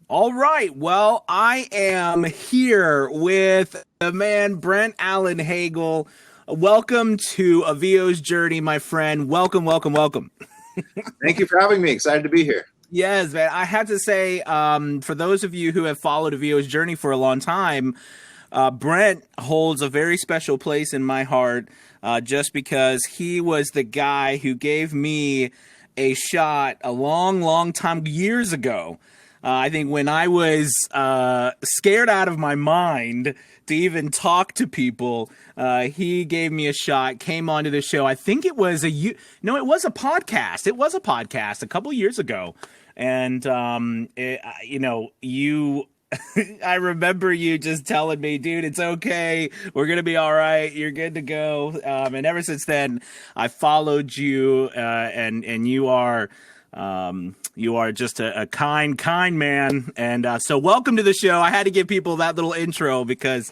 All right. Well, I am here with the man, Brent Allen Hagel. Welcome to A VO's Journey, my friend. Welcome, welcome, welcome. Thank you for having me. Excited to be here. Yes, man. I have to say, for those of you who have followed A VO's Journey for a long time, Brent holds a very special place in my heart just because he was the guy who gave me a shot a long, long time, years ago. I think when I was scared out of my mind to even talk to people, he gave me a shot, came onto the show. I think it was no, it was a podcast. It was a podcast a couple years ago. And, you I remember you just telling me, dude, it's okay. We're going to be all right. You're good to go. And ever since then, I followed you, and you are just a kind man. And so welcome to the show. I had to give people that little intro because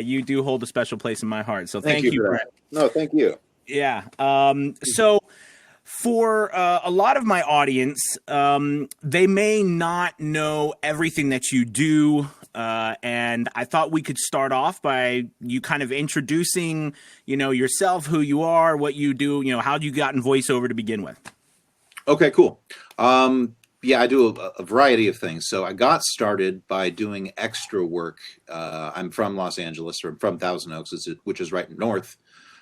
you do hold a special place in my heart. So thank you, Brent. No, thank you. Yeah. So for a lot of my audience, they may not know everything that you do. And I thought we could start off by you kind of introducing, yourself, who you are, what you do, how you got in voiceover to begin with. Okay, cool. Yeah, I do a variety of things. So I got started by doing extra work. I'm from Los Angeles, or from Thousand Oaks, which is right north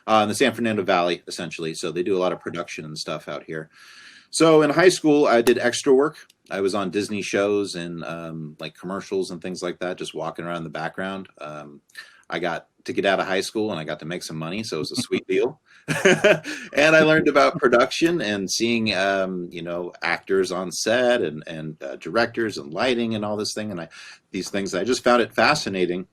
in the San Fernando Valley, essentially. So they do a lot of production and stuff out here. So in high school, I did extra work. I was on Disney shows and like commercials and things like that, just walking around in the background. I got to get out of high school and I got to make some money, so it was a sweet deal. And I learned about production and seeing, actors on set and directors and lighting and all this thing. And these things, I just found it fascinating.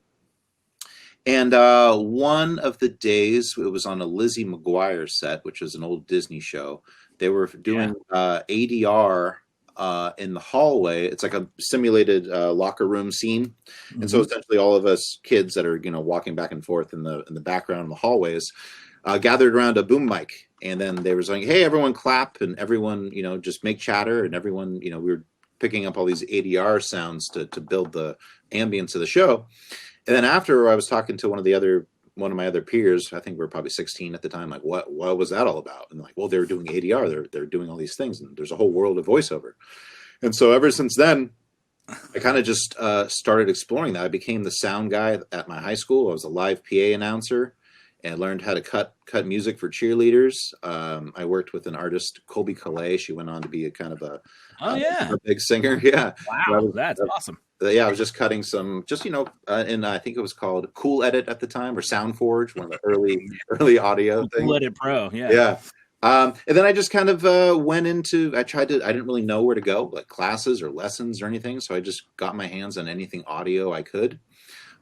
And one of the days, it was on a Lizzie McGuire set, which was an old Disney show. They were doing ADR in the hallway. It's like a simulated locker room scene. Mm-hmm. And so essentially all of us kids that are, walking back and forth in the background in the hallways gathered around a boom mic. And then they were saying, hey, everyone clap, and everyone, just make chatter. And everyone, we were picking up all these ADR sounds to build the ambience of the show. And then after, I was talking to one of my other peers. I think we were probably 16 at the time. Like, what was that all about? And like, well, they were doing ADR. They're doing all these things, and there's a whole world of voiceover. And so ever since then, I kind of just started exploring that. I became the sound guy at my high school. I was a live PA announcer and learned how to cut music for cheerleaders. I worked with an artist, Colby Calais. She went on to be a kind of a big singer. Yeah. Wow, that's awesome. Yeah, I was just cutting some, and I think it was called Cool Edit at the time, or SoundForge, one of the early audio things. Cool Edit Pro, yeah. Yeah. And then I just kind of went into, I didn't really know where to go, like classes or lessons or anything. So I just got my hands on anything audio I could.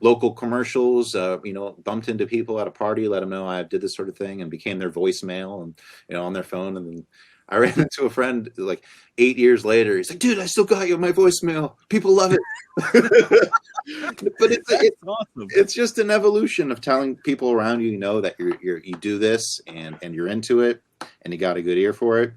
Local commercials, bumped into people at a party, let them know I did this sort of thing, and became their voicemail and, on their phone. And then I ran into a friend like 8 years later. He's like, dude, I still got you on my voicemail. People love it. But it's just an evolution of telling people around you, that you do this and you're into it and you got a good ear for it.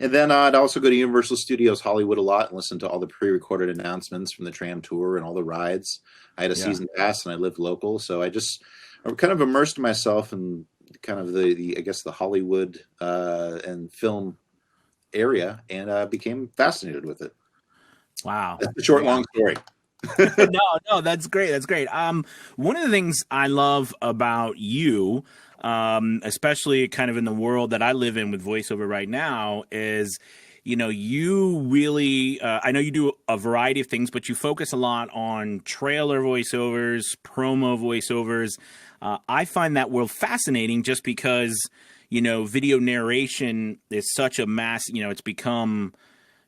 And then I'd also go to Universal Studios Hollywood a lot and listen to all the pre-recorded announcements from the tram tour and all the rides. I had a season pass and I lived local. So I kind of immersed myself in kind of the Hollywood and film area, and became fascinated with it. Wow. That's a short, long story. No, that's great. That's great. One of the things I love about you, especially kind of in the world that I live in with voiceover right now, is, you really, I know you do a variety of things, but you focus a lot on trailer voiceovers, promo voiceovers. I find that world fascinating just because, video narration is such a mass, it's become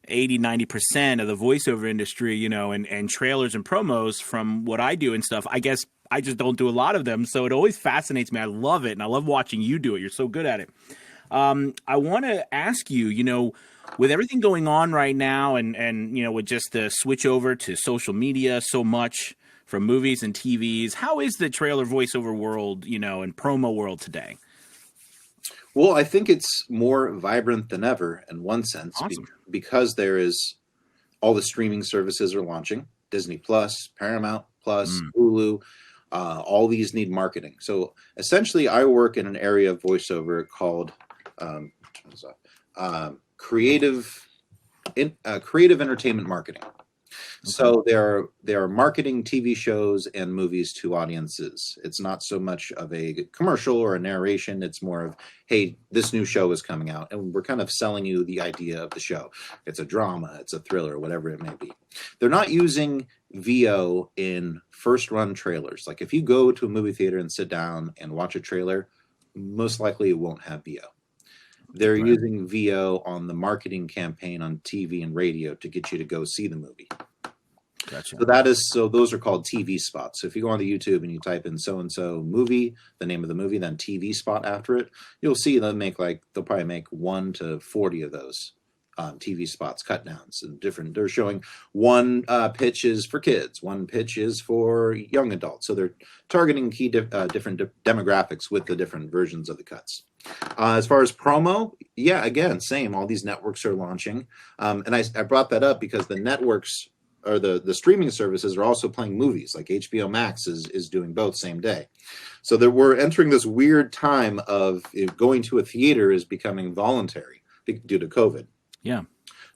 80-90% of the voiceover industry, and trailers and promos from what I do and stuff. I guess I just don't do a lot of them. So it always fascinates me. I love it. And I love watching you do it. You're so good at it. I want to ask you, with everything going on right now and with just the switch over to social media so much from movies and TVs, how is the trailer voiceover world, and promo world today? Well, I think it's more vibrant than ever in one sense. Awesome. Because there is all the streaming services are launching. Disney Plus, Paramount Plus, Mm, Hulu. All these need marketing. So essentially, I work in an area of voiceover called turn this off, creative entertainment marketing. okay. So there are marketing TV shows and movies to audiences. It's not so much of a commercial or a narration. It's more of, hey, this new show is coming out, and we're kind of selling you the idea of the show. It's a drama, it's a thriller, whatever it may be. They're not using VO in first run trailers. Like if you go to a movie theater and sit down and watch a trailer, most likely it won't have VO. They're Right. using VO on the marketing campaign on TV and radio to get you to go see the movie. Gotcha. So those are called TV spots. So if you go on the YouTube and you type in so and so movie, the name of the movie, then TV spot after it, you'll see they'll probably make 1 to 40 of those TV spots, cut downs, and different. They're showing one pitch is for kids, one pitch is for young adults. So they're targeting different demographics with the different versions of the cuts. As far as promo, yeah, again, same. All these networks are launching, and I brought that up because the networks or the streaming services are also playing movies. Like HBO Max is doing both same day. So that we're entering this weird time of going to a theater is becoming voluntary due to COVID. Yeah.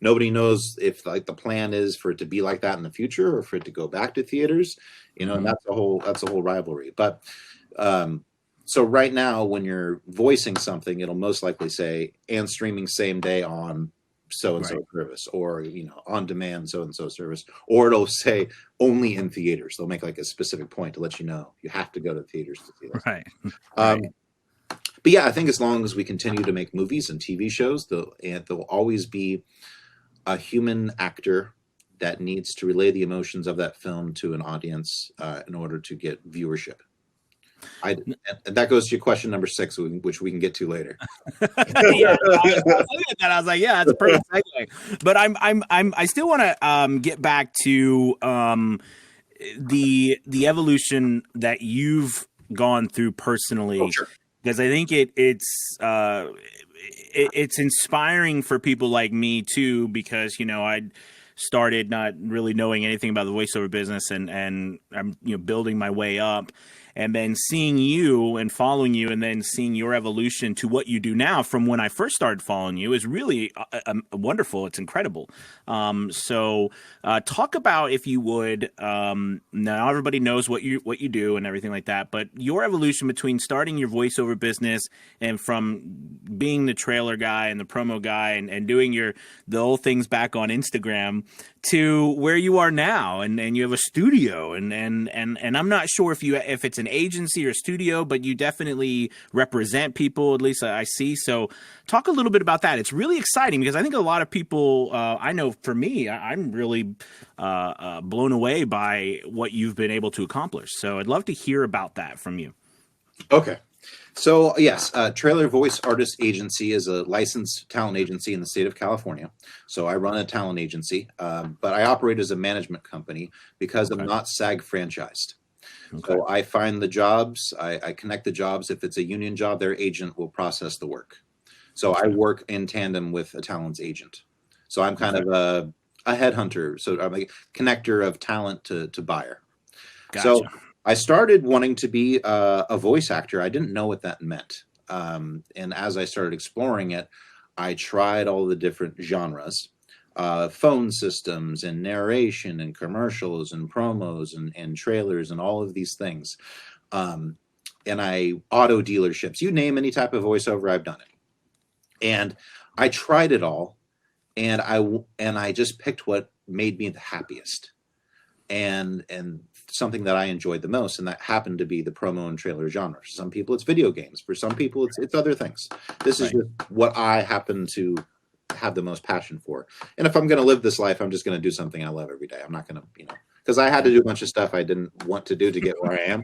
Nobody knows if the plan is for it to be like that in the future or for it to go back to theaters. And that's a whole rivalry. But so right now, when you're voicing something, it'll most likely say and streaming same day on so and so service, or on demand so and so service, or it'll say only in theaters. They'll make like a specific point to let you know you have to go to theaters to see this. Right. But yeah, I think as long as we continue to make movies and TV shows, there'll always be a human actor that needs to relay the emotions of that film to an audience in order to get viewership. And that goes to your question number 6, which we can get to later. Yeah, I was looking at that. I was like, yeah, that's a pretty segue. But I still want to get back to the evolution that you've gone through personally. Oh, sure. Because I think it's inspiring for people like me too, because I started not really knowing anything about the voiceover business, and I'm building my way up, and then seeing you and following you, and then seeing your evolution to what you do now from when I first started following you is really wonderful. It's incredible. So talk about, if you would, now everybody knows what you do and everything like that, but your evolution between starting your voiceover business and from being the trailer guy and the promo guy and doing the old things back on Instagram to where you are now, and you have a studio, and I'm not sure if it's an agency or studio, but you definitely represent people, at least I see. So talk a little bit about that. It's really exciting because I think a lot of people, I know for me, I'm really blown away by what you've been able to accomplish. So I'd love to hear about that from you. Okay. So yes, Trailer Voice Artist Agency is a licensed talent agency in the state of California. So I run a talent agency, but I operate as a management company because I'm not SAG franchised. Okay. So I find the jobs, I connect the jobs. If it's a union job, their agent will process the work. So I work in tandem with a talent's agent. So I'm kind of a headhunter. So I'm a connector of talent to buyer. Gotcha. So I started wanting to be a voice actor. I didn't know what that meant. And as I started exploring it, I tried all the different genres, phone systems and narration and commercials and promos and trailers and all of these things. And auto dealerships, you name any type of voiceover, I've done it. And I tried it all, and I just picked what made me the happiest. And something that I enjoyed the most, and that happened to be the promo and trailer genre. For some people, it's video games. For some people, it's other things. This is just what I happen to have the most passion for. And if I'm going to live this life, I'm just going to do something I love every day. I'm not going to, because I had to do a bunch of stuff I didn't want to do to get where I am.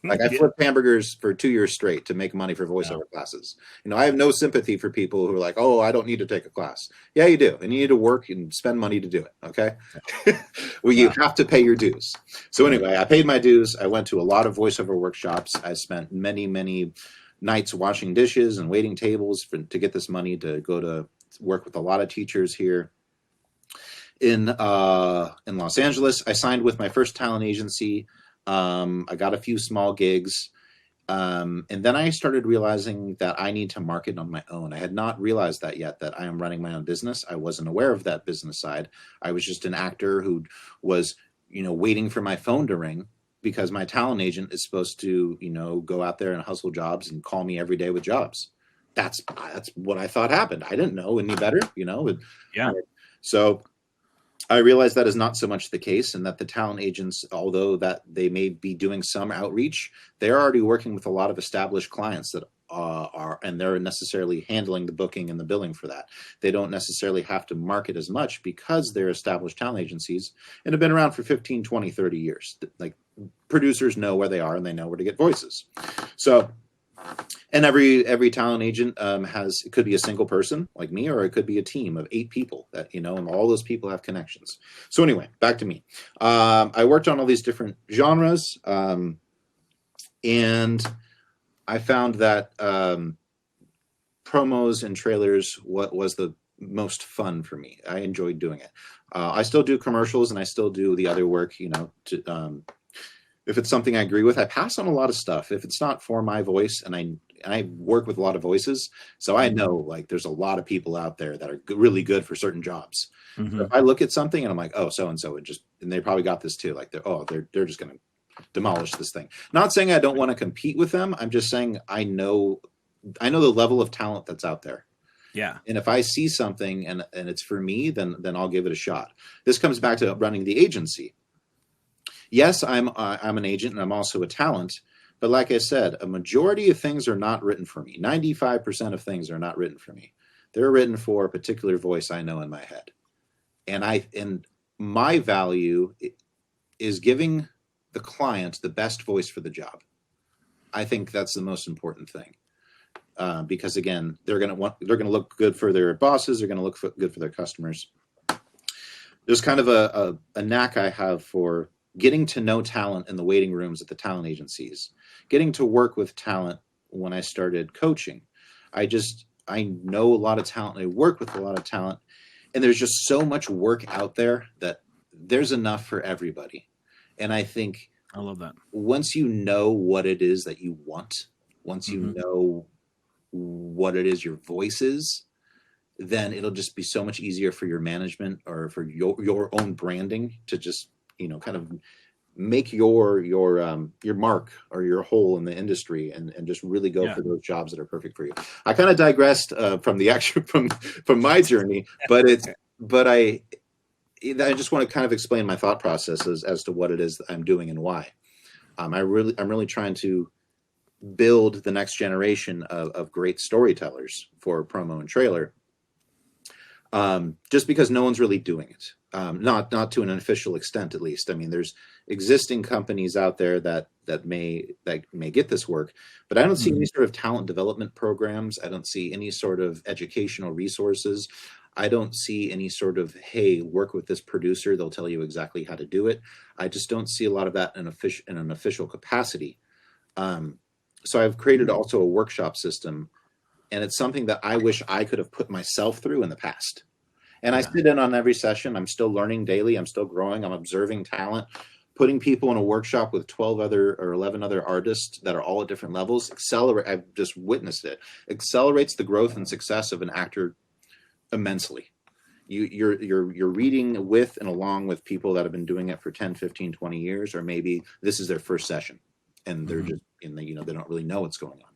Like I flipped hamburgers for 2 years straight to make money for voiceover classes. I have no sympathy for people who are like, oh, I don't need to take a class. Yeah, you do. And you need to work and spend money to do it. Okay. Well, you have to pay your dues. So anyway, I paid my dues. I went to a lot of voiceover workshops. I spent many, many nights washing dishes and waiting tables to get this money to go to work with a lot of teachers here. in Los Angeles. I signed with my first talent agency. I got a few small gigs. And then I started realizing that I need to market on my own. I had not realized that yet, that I am running my own business. I wasn't aware of that business side. I was just an actor who was, waiting for my phone to ring because my talent agent is supposed to, go out there and hustle jobs and call me every day with jobs. That's what I thought happened. I didn't know any better, Yeah. So I realize that is not so much the case, and that the talent agents, although that they may be doing some outreach, they're already working with a lot of established clients that and they're necessarily handling the booking and the billing for that. They don't necessarily have to market as much because they're established talent agencies and have been around for 15, 20, 30 years. Like, producers know where they are and they know where to get voices. So, and every talent agent it could be a single person like me, or it could be a team of 8 people that, and all those people have connections. So anyway, back to me. I worked on all these different genres, and I found that promos and trailers what was the most fun for me. I enjoyed doing it. I still do commercials and I still do the other work, if it's something I agree with, I pass on a lot of stuff. If it's not for my voice, and I work with a lot of voices, so I know, like, there's a lot of people out there that are really good for certain jobs. Mm-hmm. So if I look at something and I'm like, oh, so and so, and they probably got this too. Like they're just going to demolish this thing. Not saying I don't want to compete with them. I'm just saying I know the level of talent that's out there. Yeah. And if I see something and it's for me, then I'll give it a shot. This comes back to running the agency. Yes, I'm an agent and I'm also a talent, but like I said, a majority of things are not written for me. 95% of things are not written for me. They're written for a particular voice I know in my head. And my value is giving the client the best voice for the job. I think that's the most important thing. Because again, they're going to look good for their bosses. They're going to look good for their customers. There's kind of a knack I have for getting to know talent in the waiting rooms at the talent agencies, getting to work with talent when I started coaching. I know a lot of talent. I work with a lot of talent, and there's just so much work out there that there's enough for everybody. And I think I love that. Once you know what it is that you want, once you Mm-hmm. know what it is your voice is, then it'll just be so much easier for your management or for your own branding to just, kind of make your mark or your hole in the industry and just really go for those jobs that are perfect for you. I kind of digressed from the actual from my journey, but I just want to kind of explain my thought process as to what it is that I'm doing and why. I'm really trying to build the next generation of great storytellers for promo and trailer. Just because no one's really doing it, not to an official extent, at least. I mean, there's existing companies out there that may get this work, but I don't see any sort of talent development programs. I don't see any sort of educational resources. I don't see any sort of, hey, work with this producer, they'll tell you exactly how to do it. I just don't see a lot of that in an official capacity. So I've created also a workshop system, and it's something that I wish I could have put myself through in the past. And I sit in on every session. I'm still learning daily. I'm still growing. I'm observing talent, putting people in a workshop with 12 other or 11 other artists that are all at different levels. I've just witnessed it. Accelerates the growth and success of an actor immensely. You're reading with and along with people that have been doing it for 10, 15, 20 years, or maybe this is their first session and they're just they don't really know what's going on.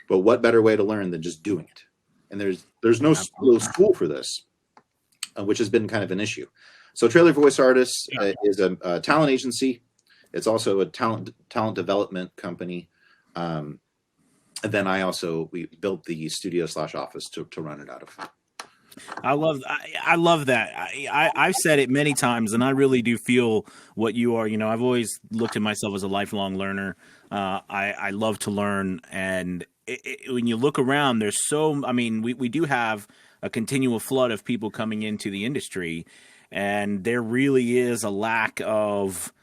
But what better way to learn than just doing it? And there's no school for this, which has been kind of an issue. So Trailer Voice Artists is a talent agency. It's also a talent development company. And then we built the studio/office to run it out of. I love that. I've said it many times, and I really do feel what you are. I've always looked at myself as a lifelong learner. I love to learn, and when you look around, we do have a continual flood of people coming into the industry, and there really is a lack of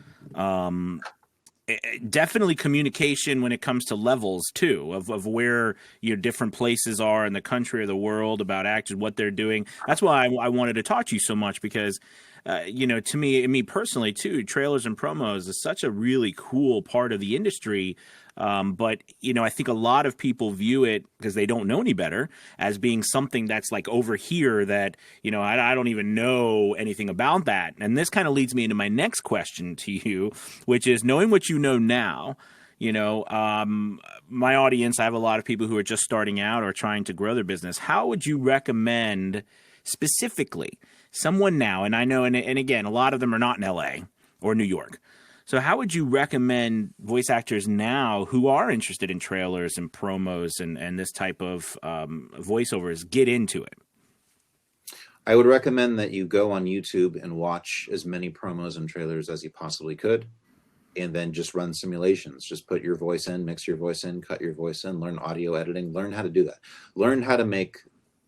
definitely communication when it comes to levels too, of where different places are in the country or the world about actors, what they're doing. That's why I wanted to talk to you so much, because to me personally too, trailers and promos is such a really cool part of the industry. But I think a lot of people view it, because they don't know any better, as being something that's like over here that, I don't even know anything about that. And this kind of leads me into my next question to you, which is, knowing what you know now, my audience, I have a lot of people who are just starting out or trying to grow their business. How would you recommend specifically someone now, and I know, and again, a lot of them are not in LA or New York. So how would you recommend voice actors now who are interested in trailers and promos and this type of voiceovers get into it? I would recommend that you go on YouTube and watch as many promos and trailers as you possibly could, and then just run simulations. Just put your voice in, mix your voice in, cut your voice in, learn audio editing, learn how to do that. Learn how to make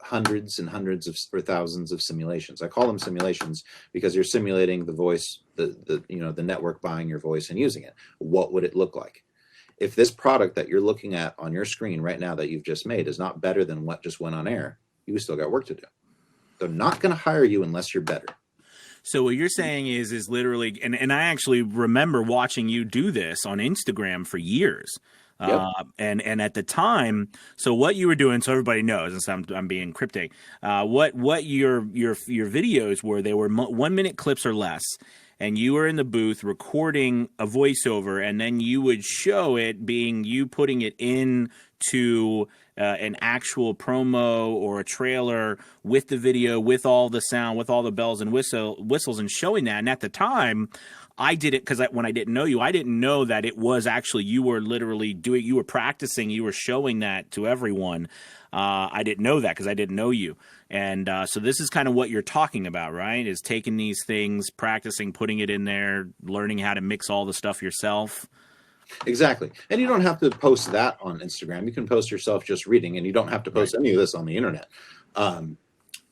hundreds and hundreds of or thousands of simulations. I call them simulations because you're simulating the voice, the network buying your voice and using it. What would it look like? If this product that you're looking at on your screen right now that you've just made is not better than what just went on air, you still got work to do. They're not going to hire you unless you're better. So what you're saying is literally, and I actually remember watching you do this on Instagram for years. Yep. And at the time, so what you were doing, so everybody knows, and so I'm being cryptic, what your videos were, they were 1 minute clips or less, and you were in the booth recording a voiceover, and then you would show it being you putting it into an actual promo or a trailer with the video, with all the sound, with all the bells and whistles, and showing that. And at the time, I did it because when I didn't know you, I didn't know that it was actually you were literally doing, you were practicing, you were showing that to everyone. I didn't know that because I didn't know you. And so this is kind of what you're talking about, right? Is taking these things, practicing, putting it in there, learning how to mix all the stuff yourself. Exactly. And you don't have to post that on Instagram. You can post yourself just reading, and you don't have to post any of this on the internet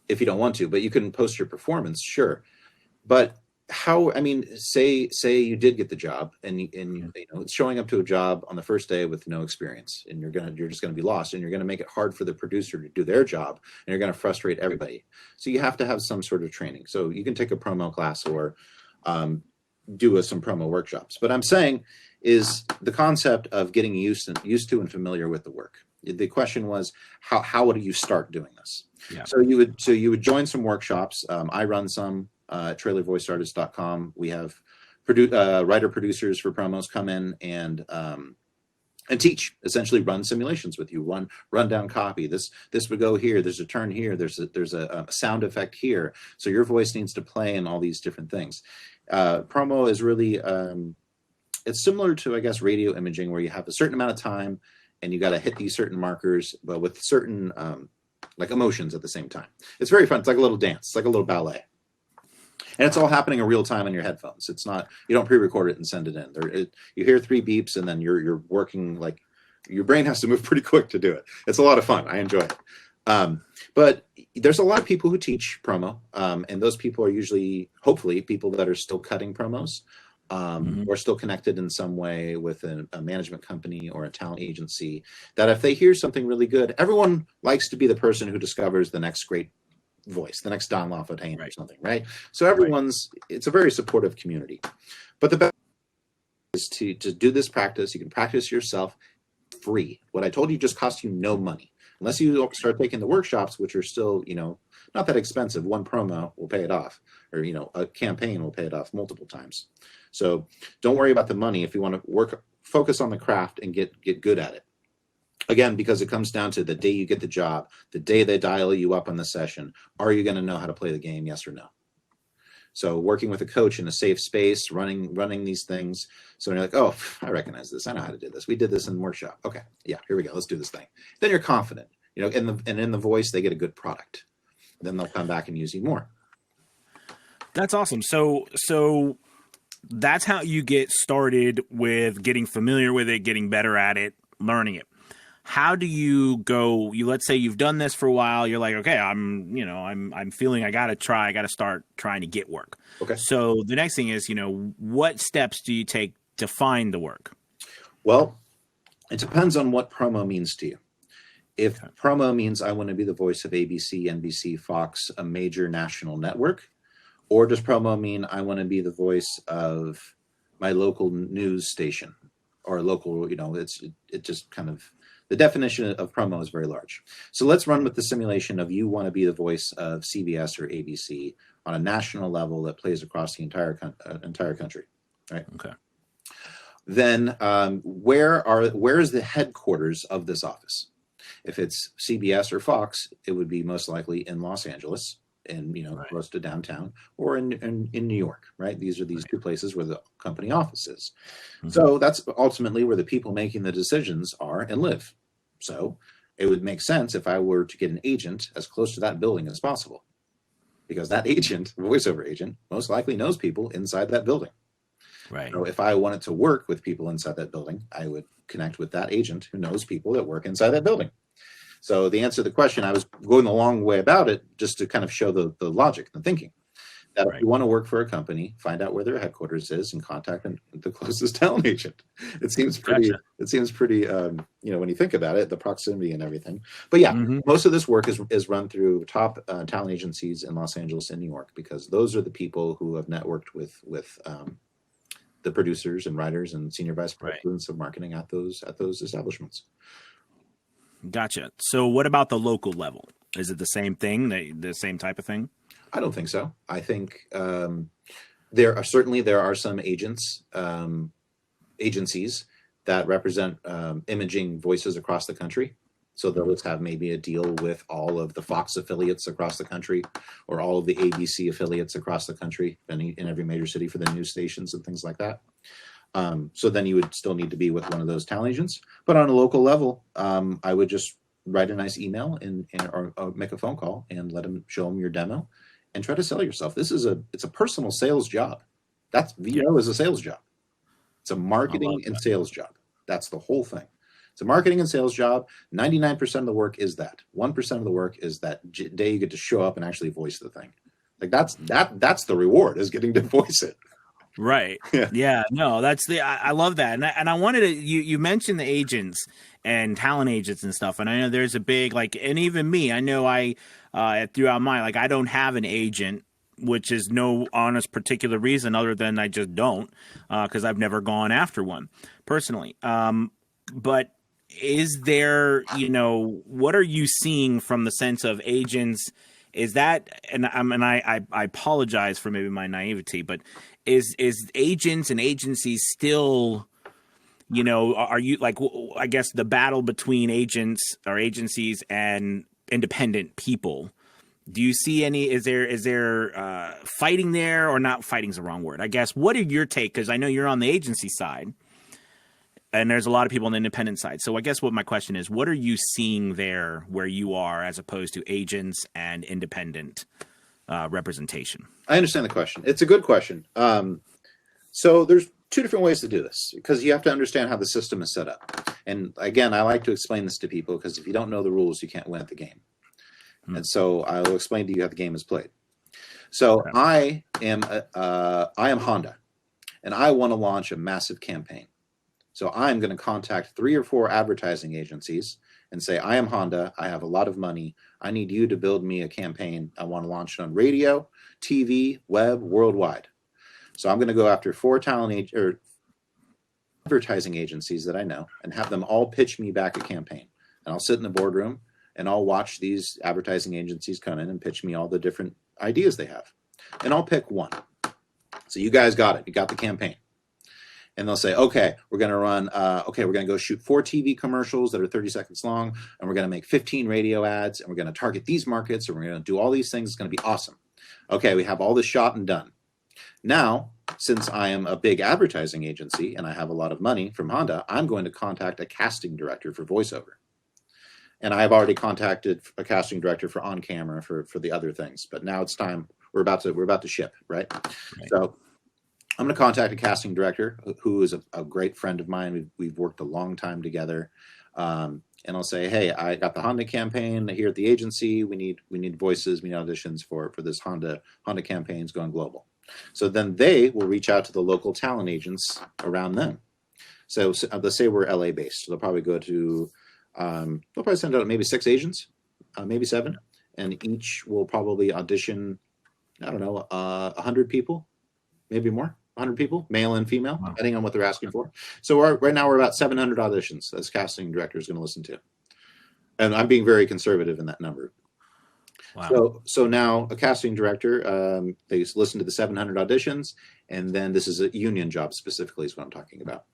if you don't want to. But you can post your performance, sure. But say you did get the job, and it's showing up to a job on the first day with no experience, and you're just gonna be lost, and you're gonna make it hard for the producer to do their job, and you're gonna frustrate everybody. So you have to have some sort of training. So you can take a promo class or do some promo workshops. But I'm saying is the concept of getting used to and familiar with the work. The question was, how would you start doing this? Yeah. So you would join some workshops. I run some. trailervoiceartist.com. We have writer producers for promos come in and teach, essentially run simulations with you, run down copy. This would go here. There's a turn here. There's a sound effect here. So your voice needs to play in all these different things. Promo is really, it's similar to, I guess, radio imaging, where you have a certain amount of time and you got to hit these certain markers, but with certain like emotions at the same time. It's very fun. It's like a little dance. It's like a little ballet. And it's all happening in real time on your headphones. It's not, you don't pre-record it and send it in. You hear 3 beeps and then you're working, like your brain has to move pretty quick to do it. It's a lot of fun. I enjoy it. But there's a lot of people who teach promo, and those people are usually, hopefully, people that are still cutting promos, or still connected in some way with a management company or a talent agency, that if they hear something really good, everyone likes to be the person who discovers the next great voice, the next Don LaFontaine or something, right? So it's a very supportive community. But the best is to do this practice. You can practice yourself free. What I told you just costs you no money. Unless you start taking the workshops, which are still, not that expensive. One promo will pay it off, or, a campaign will pay it off multiple times. So don't worry about the money if you want to focus on the craft and get good at it. Again, because it comes down to the day you get the job, the day they dial you up on the session, are you going to know how to play the game? Yes or no? So working with a coach in a safe space, running these things. So when you're like, oh, I recognize this. I know how to do this. We did this in the workshop. Okay. Yeah, here we go. Let's do this thing. Then you're confident, and in the voice, they get a good product. Then they'll come back and use you more. That's awesome. So that's how you get started with getting familiar with it, getting better at it, learning it. How do you go? Let's say you've done this for a while. You're like, okay, I'm feeling I got to start trying to get work. Okay. So the next thing is, what steps do you take to find the work? Well, it depends on what promo means to you. If promo means I want to be the voice of ABC, NBC, Fox, a major national network, Or does promo mean I want to be the voice of my local news station or local, it just kind of, the definition of promo is very large. So let's run with the simulation of you want to be the voice of CBS or ABC on a national level that plays across the entire country, right? Okay. Then where is the headquarters of this office? If it's CBS or Fox, it would be most likely in Los Angeles, and Right. close to downtown, or in New York, right? These are these two places where the company office is. Mm-hmm. So that's ultimately where the people making the decisions are and live. So it would make sense if I were to get an agent as close to that building as possible, because that agent, voiceover agent, most likely knows people inside that building. Right. So if I wanted to work with people inside that building, I would connect with that agent who knows people that work inside that building. So the answer to the question, I was going a long way about it just to kind of show the logic, the thinking. That if you want to work for a company, find out where their headquarters is and contact the closest talent agent. It seems pretty. Gotcha. It seems pretty. When you think about it, the proximity and everything. But yeah, most of this work is run through top talent agencies in Los Angeles and New York, because those are the people who have networked with the producers and writers and senior vice presidents of marketing at those establishments. Gotcha. So what about the local level? Is it the same thing, the same type of thing? I don't think so. I think there are some agencies that represent imaging voices across the country. So they'll just have maybe a deal with all of the Fox affiliates across the country, or all of the ABC affiliates across the country, in every major city for the news stations and things like that. So then you would still need to be with one of those talent agents. But on a local level, I would just write a nice email or make a phone call and show them your demo and try to sell yourself. It's a personal sales job. That's VO is a sales job. It's a marketing and sales job. That's the whole thing. It's a marketing and sales job. 99% of the work is that. 1% of the work is that day you get to show up and actually voice the thing. Like that's the reward, is getting to voice it. Right. Yeah. No, I love that. And I wanted to, you mentioned the agents and talent agents and stuff. And I know there's a big, and even me, I know throughout mine, I don't have an agent, which is no honest particular reason other than I just don't, because I've never gone after one personally. But is there, what are you seeing from the sense of agents? Is that, and I apologize for maybe my naivety, but is agents and agencies still, are you I guess the battle between agents or agencies and independent people? Do you see any? Is there fighting there, or not? Fighting's the wrong word, I guess. What are your take? Because I know you're on the agency side, and there's a lot of people on the independent side. So I guess what my question is, what are you seeing there where you are, as opposed to agents and independent representation? I understand the question. It's a good question. So there's two different ways to do this, because you have to understand how the system is set up. And again, I like to explain this to people, because if you don't know the rules, you can't win at the game. And so I will explain to you how the game is played. So I am Honda, and I want to launch a massive campaign. So I'm going to contact 3 or 4 advertising agencies and say, I am Honda. I have a lot of money. I need you to build me a campaign. I want to launch it on radio, TV, web, worldwide. So I'm going to go after 4 advertising agencies that I know and have them all pitch me back a campaign. And I'll sit in the boardroom and I'll watch these advertising agencies come in and pitch me all the different ideas they have. And I'll pick one. So you guys got it. You got the campaign. And they'll say, okay, we're going to run, we're going to go shoot 4 TV commercials that are 30 seconds long, and we're going to make 15 radio ads, and we're going to target these markets, and we're going to do all these things. It's going to be awesome. Okay, we have all this shot and done. Now, since I am a big advertising agency and I have a lot of money from Honda, I'm going to contact a casting director for voiceover. And I've already contacted a casting director for on camera for the other things. But now it's time. We're about to ship, right? So I'm going to contact a casting director who is a great friend of mine. We've worked a long time together. And I'll say, hey, I got the Honda campaign here at the agency. We need voices. We need auditions for this Honda campaign's going global. So then they will reach out to the local talent agents around them. So let's say we're LA based. So they'll probably go to, they'll probably send out maybe 6 agents, maybe 7, and each will probably audition I don't know, 100 people, maybe more, 100 people, male and female, Wow. depending on what they're asking for. So right now we're about 700 auditions this casting director is going to listen to. And I'm being very conservative in that number. Wow. So now a casting director, they listen to the 700 auditions, and then this is a union job specifically is what I'm talking about.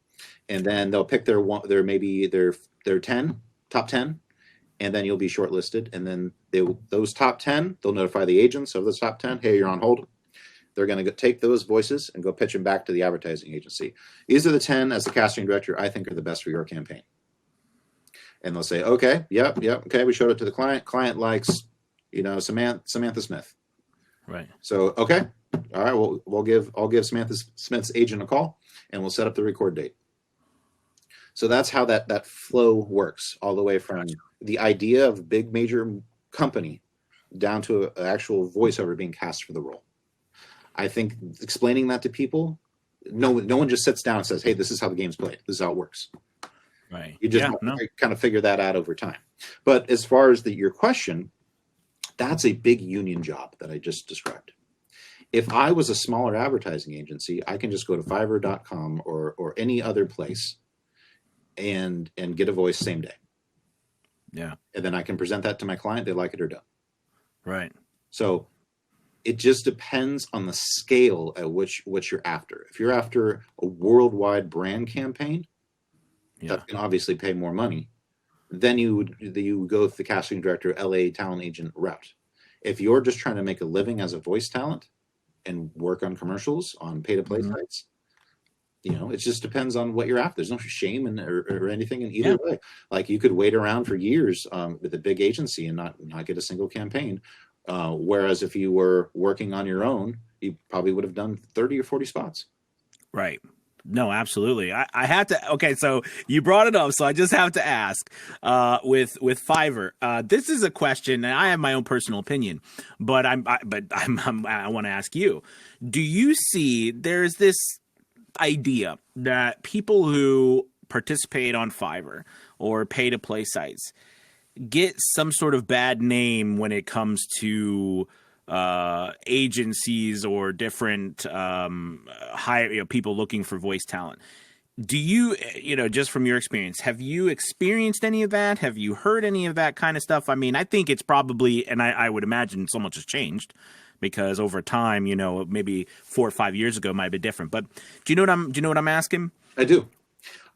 And then they'll pick their maybe their 10, top 10, and then you'll be shortlisted. And then those top 10, they'll notify the agents of those top 10, hey, you're on hold. They're going to take those voices and go pitch them back to the advertising agency. These are the 10 as the casting director I think are the best for your campaign. And they'll say, okay, yep, okay, we showed it to the client. Client likes, Samantha Smith. Right. So, okay, all right, I'll give Samantha Smith's agent a call, and we'll set up the record date. So that's how that flow works, all the way from the idea of a big major company down to an actual voiceover being cast for the role. I think explaining that to people, no one just sits down and says, hey, this is how the game's played. This is how it works. Right. You just kind of figure that out over time. But as far as your question, that's a big union job that I just described. If I was a smaller advertising agency, I can just go to Fiverr.com or any other place and get a voice same day. Yeah. And then I can present that to my client. They like it or don't. Right. So it just depends on the scale at which you're after. If you're after a worldwide brand campaign, that can obviously pay more money. Then you go with the casting director, LA talent agent route. If you're just trying to make a living as a voice talent and work on commercials on pay-to-play sites, it just depends on what you're after. There's no shame or anything in either way. Like you could wait around for years with a big agency and not get a single campaign. Whereas if you were working on your own, you probably would have done 30 or 40 spots. Right. No, absolutely. I had to. Okay, so you brought it up, so I just have to ask. With Fiverr, this is a question, and I have my own personal opinion, but I want to ask you. Do you see there's this idea that people who participate on Fiverr or pay to play sites get some sort of bad name when it comes to agencies or different people looking for voice talent? Do you, just from your experience, have you experienced any of that? Have you heard any of that kind of stuff? I mean, I think it's probably, and I would imagine so much has changed because over time, maybe 4 or 5 years ago might be different. But do you know what I'm asking? I do.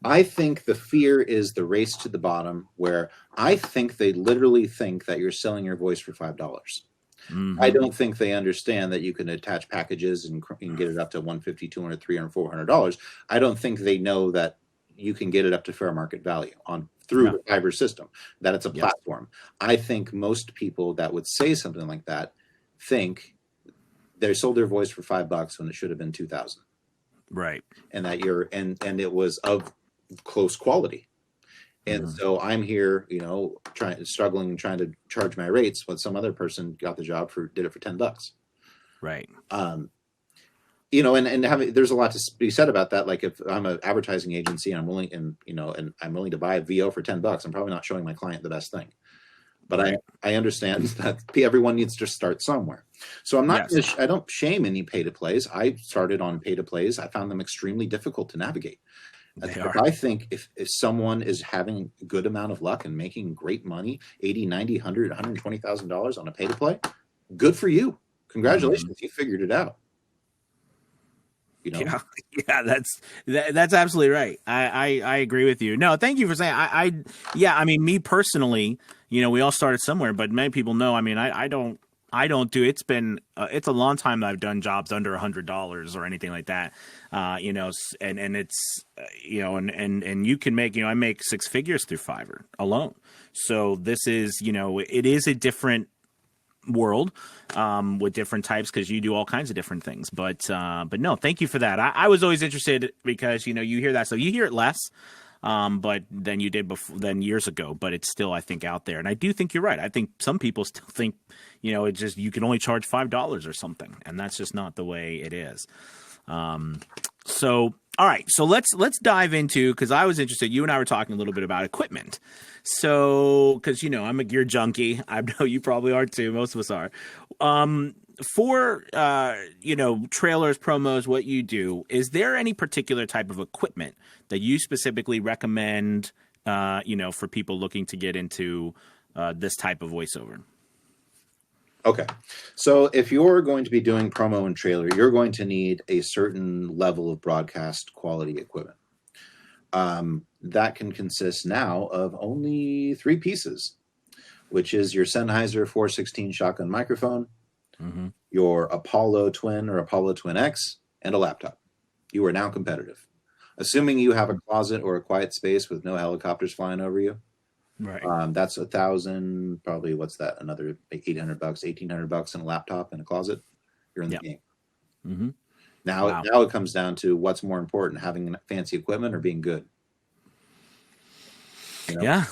I think the fear is the race to the bottom, where I think they literally think that you're selling your voice for $5. Mm-hmm. I don't think they understand that you can attach packages and get it up to $150, $200, $300, $400. I don't think they know that you can get it up to fair market value through the Fiverr system, that it's a platform. I think most people that would say something like that think they sold their voice for $5 when it should have been $2,000. Right. And that and it was of close quality. And so I'm here, struggling, trying to charge my rates when some other person got the job did it for $10. Right. And there's a lot to be said about that. Like if I'm an advertising agency and I'm willing, and I'm willing to buy a VO for $10, I'm probably not showing my client the best thing. But I understand that everyone needs to start somewhere. So I'm not, I don't shame any pay to plays. I started on pay to plays. I found them extremely difficult to navigate. I think if someone is having a good amount of luck and making great money, $80, $90, $100, $120,000 on a pay to play, good for you. Congratulations. You figured it out. Yeah, that's absolutely right. I agree with you. No, thank you for saying. I mean, me personally, we all started somewhere, but many people know. I mean, I don't do. It's been it's a long time that I've done jobs under $100 or anything like that. And it's and you can make I make 6 figures through Fiverr alone. So this is it is a different world with different types because you do all kinds of different things. But no, thank you for that. I was always interested because you hear that, so you hear it less. But than you did than years ago, but it's still, I think, out there. And I do think you're right. I think some people still think, it's just, you can only charge $5 or something. And that's just not the way it is. So, all right. So let's dive into, cause I was interested, you and I were talking a little bit about equipment. So, cause I'm a gear junkie. I know you probably are too. Most of us are. For trailers, promos, what you do, is there any particular type of equipment that you specifically recommend, for people looking to get into this type of voiceover? Okay. So if you're going to be doing promo and trailer, you're going to need a certain level of broadcast quality equipment. That can consist now of only 3 pieces, which is your Sennheiser 416 shotgun microphone, Mm-hmm. your Apollo Twin or Apollo Twin X, and a laptop. You are now competitive. Assuming you have a closet or a quiet space with no helicopters flying over you, Right. that's $1,000. Probably what's that? Another $800, $1,800 in a laptop and a closet. You're in the game. Mm-hmm. Now Wow. it comes down to what's more important: having fancy equipment or being good. Yeah.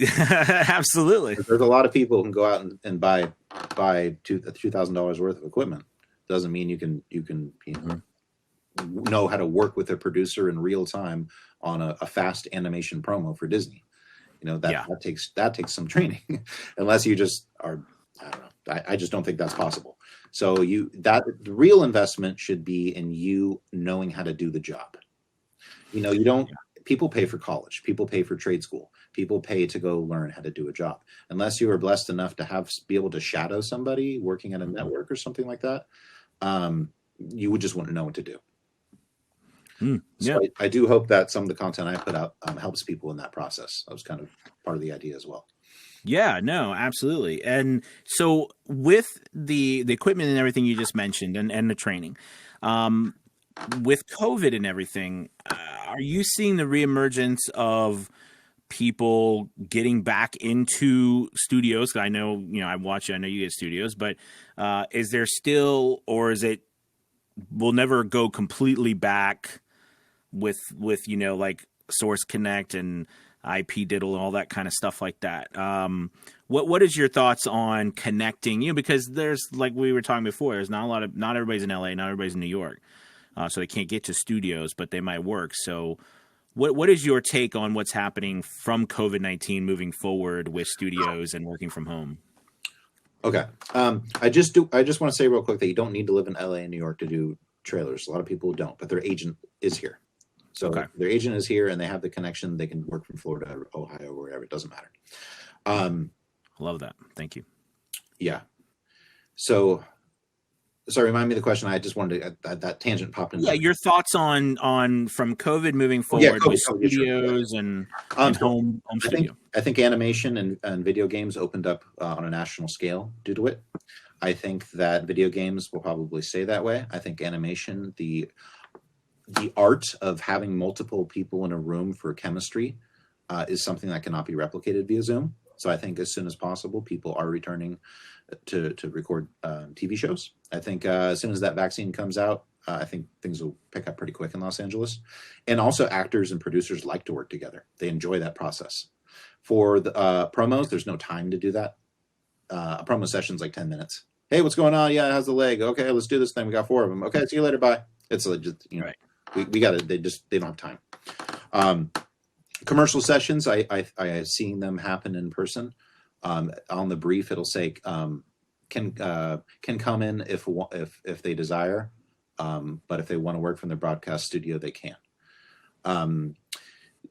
Absolutely. There's a lot of people who can go out and buy $2,000 worth of equipment. Doesn't mean you can know how to work with a producer in real time on a fast animation promo for Disney. That takes some training, unless you just are. I don't know. I just don't think that's possible. So the real investment should be in you knowing how to do the job. You don't. People pay for college. People pay for trade school. People pay to go learn how to do a job. Unless you are blessed enough to be able to shadow somebody working at a network or something like that, you would just wouldn't know what to do. So I do hope that some of the content I put out helps people in that process. That was kind of part of the idea as well. Yeah, no, absolutely. And so with the equipment and everything you just mentioned and the training, with COVID and everything, are you seeing the reemergence of people getting back into studios? 'Cause I know, I watch you, I know you get studios, but is there still, or is it, we'll never go completely back with like Source Connect and IP Diddle and all that kind of stuff like that? What is your thoughts on connecting? Because there's, like we were talking before, there's not everybody's in LA, not everybody's in New York. So they can't get to studios, but they might work. So what is your take on what's happening from COVID-19 moving forward with studios and working from home? Okay. I just want to say real quick that you don't need to live in LA and New York to do trailers. A lot of people don't, but their agent is here. So their agent is here and they have the connection. They can work from Florida, or Ohio, or wherever. It doesn't matter. Love that. Thank you. Yeah. So, sorry, remind me of the question. I just wanted to, that tangent popped in. Yeah, your thoughts on from COVID moving forward with studios and home studio. I think animation and video games opened up on a national scale due to it. I think that video games will probably stay that way. I think animation, the art of having multiple people in a room for chemistry is something that cannot be replicated via Zoom. So I think as soon as possible, people are returning to record TV shows. I think as soon as that vaccine comes out, I think things will pick up pretty quick in Los Angeles. And also actors and producers like to work together. They enjoy that process. For the promos, there's no time to do that. A promo session's like 10 minutes. Hey, what's going on? Yeah, how's the leg? Okay, let's do this thing. We got 4 of them. Okay, see you later. Bye. It's like just, right. We got to, they don't have time. Commercial sessions, I have seen them happen in person. On the brief, it'll say can come in if they desire, but if they want to work from the broadcast studio, they can.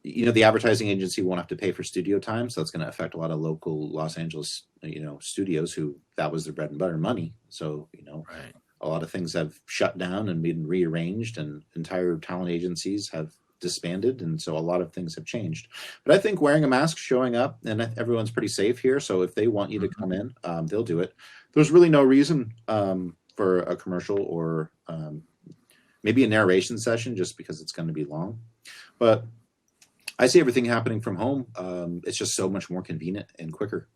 The advertising agency won't have to pay for studio time, so that's going to affect a lot of local Los Angeles, studios who that was their bread and butter money. So right. A lot of things have shut down and been rearranged, and entire talent agencies have disbanded, and so a lot of things have changed. But I think wearing a mask, showing up, and everyone's pretty safe here, so if they want you to come in, they'll do it. There's really no reason for a commercial or maybe a narration session, just because it's going to be long. But I see everything happening from home. It's just so much more convenient and quicker,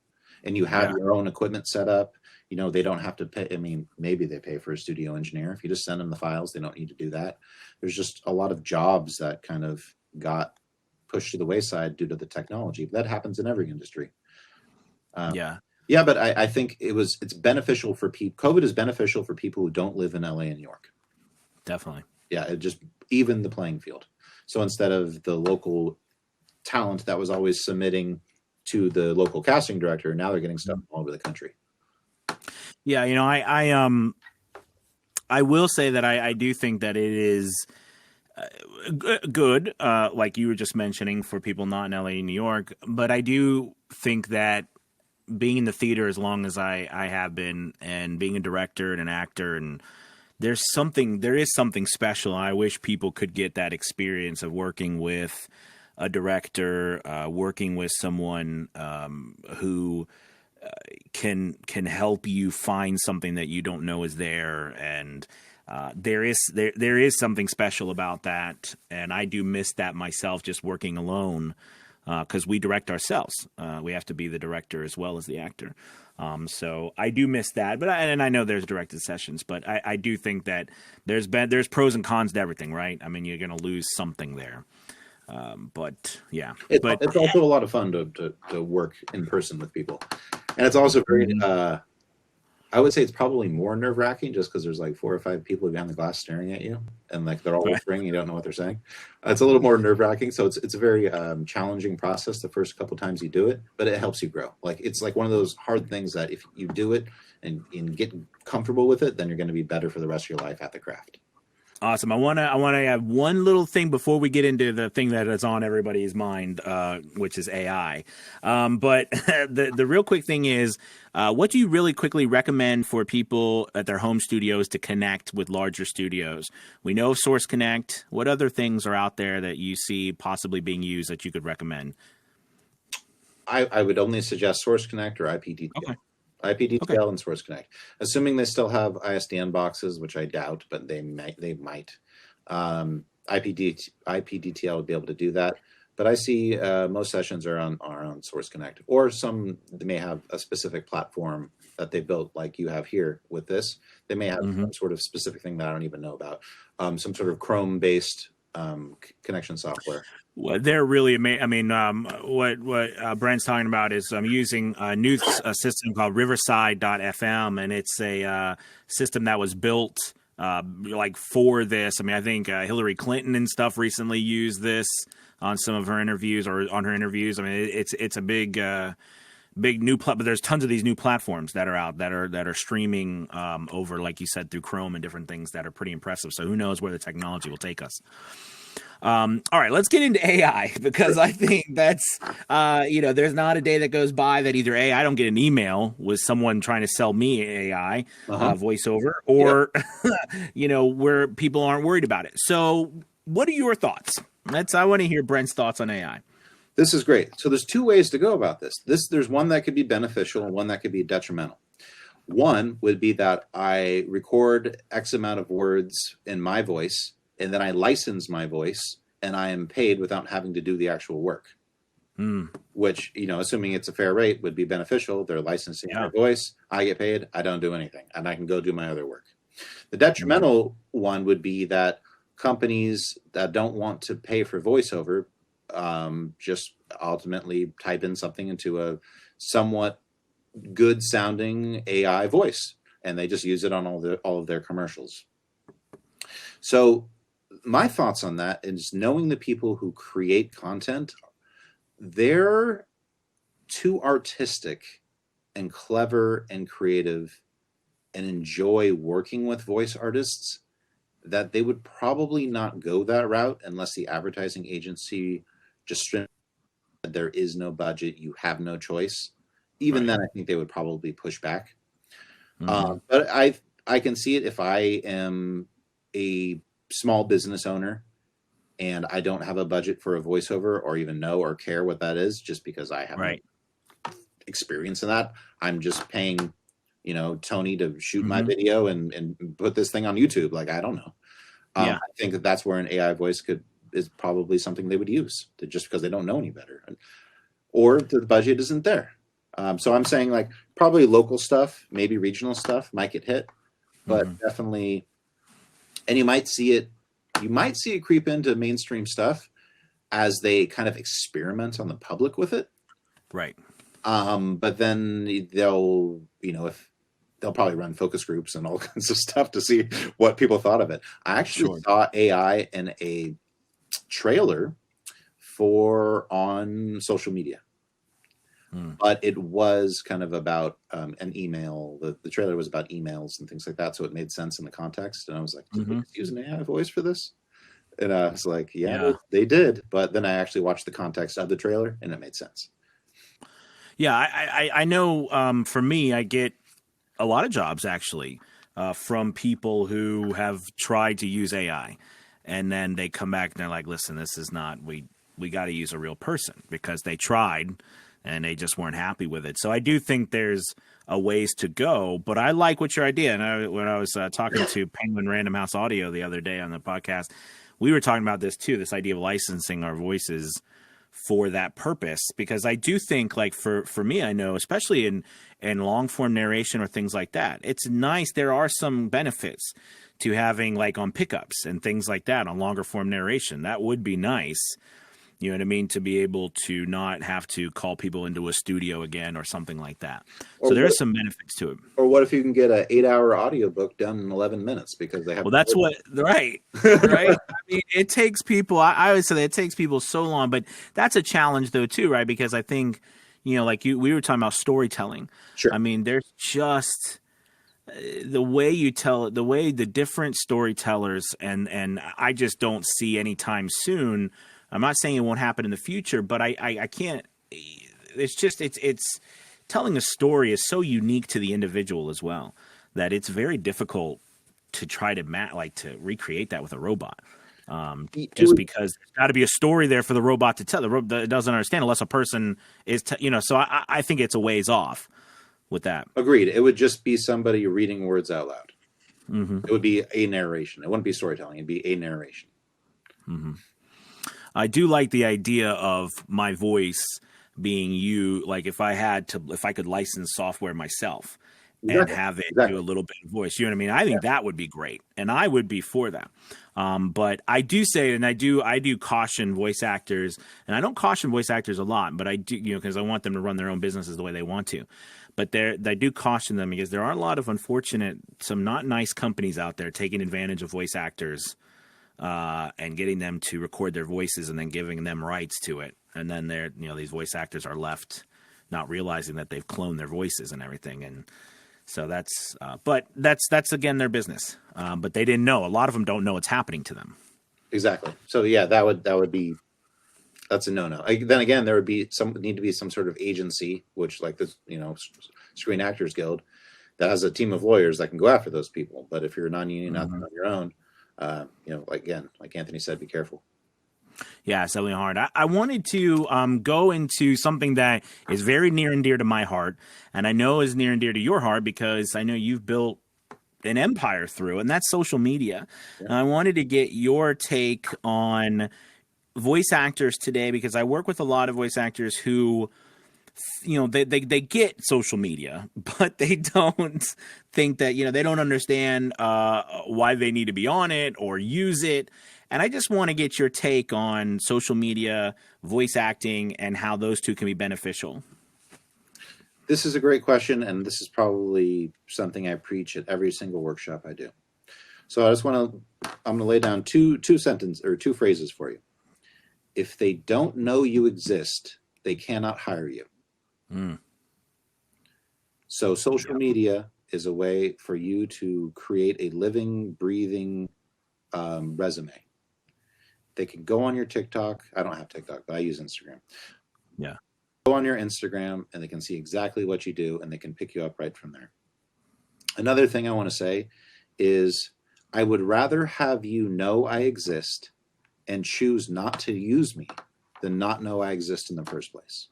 and you have your own equipment set up. They don't have to pay. I mean, maybe they pay for a studio engineer. If you just send them the files, they don't need to do that. There's just a lot of jobs that kind of got pushed to the wayside due to the technology. That happens in every industry. Yeah, but I think it's beneficial for people. COVID is beneficial for people who don't live in LA and New York. Definitely. Yeah, it just even the playing field. So instead of the local talent that was always submitting to the local casting director, now they're getting stuff all over the country. Yeah, I will say that I do think that it is good, like you were just mentioning, for people not in LA and New York. But I do think that being in the theater as long as I have been, and being a director and an actor, and there is something special. I wish people could get that experience of working with a director, working with someone who can help you find something that you don't know is there, and there is something special about that, and I do miss that myself, just working alone, because we direct ourselves. We have to be the director as well as the actor. So I do miss that, but I know there's directed sessions, but I do think that there's pros and cons to everything, right? I mean, you're going to lose something there. But yeah, It's also a lot of fun to work in person with people, and it's also very. I would say it's probably more nerve wracking just because there's like 4 or 5 people behind the glass staring at you, and like they're all whispering, and you don't know what they're saying. It's a little more nerve wracking, so it's a very challenging process the first couple times you do it, but it helps you grow. Like it's like one of those hard things that if you do it and get comfortable with it, then you're going to be better for the rest of your life at the craft. Awesome. I want to have one little thing before we get into the thing that is on everybody's mind, which is AI. But the real quick thing is, what do you really quickly recommend for people at their home studios to connect with larger studios? We know Source Connect. What other things are out there that you see possibly being used that you could recommend? I would only suggest Source Connect or IPDTL. Okay. IPDTL and Source Connect, assuming they still have ISDN boxes, which I doubt, but they might. IPDTL would be able to do that, but I see most sessions are on Source Connect, or they may have a specific platform that they built, like you have here with this. They may have some sort of specific thing that I don't even know about, some sort of Chrome-based connection software. Well, they're really amazing. I mean, what Brent's talking about is I'm using a new system called Riverside.fm, and it's a system that was built like for this. I mean, I think Hillary Clinton and stuff recently used this on some of her interviews, or on her interviews. I mean, it's a big new but there's tons of these new platforms that are out that are streaming over, like you said, through Chrome and different things that are pretty impressive. So who knows where the technology will take us. All right, let's get into AI, because I think that's, there's not a day that goes by that either I don't get an email with someone trying to sell me AI voiceover, or, where people aren't worried about it. So what are your thoughts? I want to hear Brent's thoughts on AI. This is great. So there's 2 ways to go about this. There's one that could be beneficial and one that could be detrimental. One would be that I record X amount of words in my voice, and then I license my voice, and I am paid without having to do the actual work. Which, assuming it's a fair rate, would be beneficial. They're licensing my voice, I get paid, I don't do anything, and I can go do my other work. The detrimental one would be that companies that don't want to pay for voiceover just ultimately type in something into a somewhat good sounding AI voice, and they just use it on all of their commercials. So my thoughts on that is, knowing the people who create content, they're too artistic and clever and creative and enjoy working with voice artists that they would probably not go that route unless the advertising agency just said there is no budget, you have no choice. Even then, I think they would probably push back. But I can see it if I am a small business owner and I don't have a budget for a voiceover, or even know or care what that is, just because I have no experience in that. I'm just paying, Tony to shoot my video and put this thing on YouTube. Like, I don't know. I think that's where an AI voice is probably something they would use, just because they don't know any better, or the budget isn't there. So I'm saying, like, probably local stuff, maybe regional stuff might get hit, but definitely. And you might see it creep into mainstream stuff as they kind of experiment on the public with it. Right. But then they'll probably run focus groups and all kinds of stuff to see what people thought of it. I actually saw AI in a trailer on social media. Mm. but it was kind of about an email. The trailer was about emails and things like that, so it made sense in the context. And I was like, did they Hmm. just use an AI voice for this? And I was like, yeah, Yeah. they did. But then I actually watched the context of the trailer, and it made sense. Yeah. I know for me, I get a lot of jobs actually from people who have tried to use AI, and then they come back and they're like, "Listen, this is not we got to use a real person because they tried and they just weren't happy with it." So I do think there's a ways to go, but I like what your idea. And when I was talking to Penguin Random House Audio the other day on the podcast, we were talking about this too. This idea of licensing our voices for that purpose, because I do think, like, for me, I know, especially in long form narration or things like that, it's nice. There are some benefits to having, like, on pickups and things like that on longer form narration. That would be nice. You know what I mean? To be able to not have to call people into a studio again or something like that. Or So there are what, some benefits to it. or what if you can get an 8-hour audiobook done in 11 minutes because they have. Well, that's what, right. Right. I mean, it takes people, I always say that it takes people so long, but that's a challenge though, too, right? Because I think, like we were talking about storytelling. Sure. I mean, there's just the way you tell it, the way the different storytellers, and I just don't see anytime soon. I'm not saying it won't happen in the future, but I can't. It's just it's telling a story is so unique to the individual as well that it's very difficult to try to to recreate that with a robot. Just because there's got to be a story there for the robot to tell. The robot it doesn't understand unless a person is, So I think it's a ways off with that. Agreed. It would just be somebody reading words out loud. Mm-hmm. It would be a narration. It wouldn't be storytelling. It'd be a narration. Mm-hmm. I do like the idea of my voice being you. Like if I could license software myself and have it do a little bit of voice, you know what I mean? I think that would be great, and I would be for that. But I do say, and I do caution voice actors, and I don't caution voice actors a lot, but I do, because I want them to run their own businesses the way they want to. But I do caution them because there are a lot of some not nice companies out there taking advantage of voice actors and getting them to record their voices and then giving them rights to it. And then these voice actors are left not realizing that they've cloned their voices and everything. And so but that's again their business. But they didn't know. A lot of them don't know what's happening to them. Exactly. So yeah, that's a no-no. Then again, there would need to be some sort of agency, which like this, Screen Actors Guild, that has a team of lawyers that can go after those people. But if you're non-union out there on your own, like Anthony said, be careful. Yeah, it's definitely hard. I wanted to go into something that is very near and dear to my heart, and I know is near and dear to your heart because I know you've built an empire through, and that's social media. Yeah. And I wanted to get your take on voice actors today because I work with a lot of voice actors who, they get social media, but they don't think that, they don't understand why they need to be on it or use it. And I just want to get your take on social media, voice acting, and how those two can be beneficial. This is a great question, and this is probably something I preach at every single workshop I do. So I'm going to lay down two sentences or two phrases for you. If they don't know you exist, they cannot hire you. Mm. So social media is a way for you to create a living, breathing resume. They can go on your TikTok. I don't have TikTok, but I use Instagram. Yeah. Go on your Instagram and they can see exactly what you do and they can pick you up right from there. Another thing I want to say is I would rather have you know I exist and choose not to use me than not know I exist in the first place.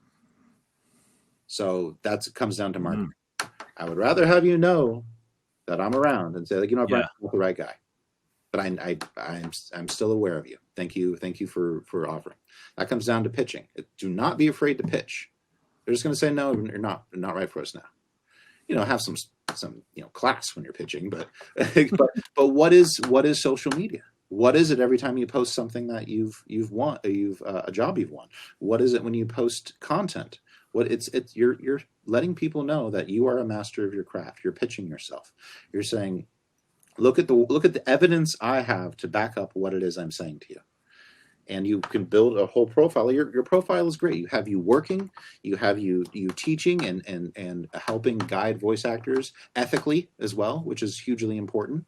So it comes down to marketing. I would rather have you know that I'm around and say, like, Brent, I'm not the right guy. But I'm still aware of you. Thank you for offering. That comes down to pitching. Do not be afraid to pitch. They're just going to say no, you're not right for us now. Have some class when you're pitching, but but what is social media? What is it every time you post something that you've won, a job you've won? What is it when you post content? You're letting people know that you are a master of your craft. You're pitching yourself. You're saying, look at the evidence I have to back up what it is I'm saying to you. and you can build a whole profile. Your profile is great. You have you working, you have you teaching and helping guide voice actors ethically as well, which is hugely important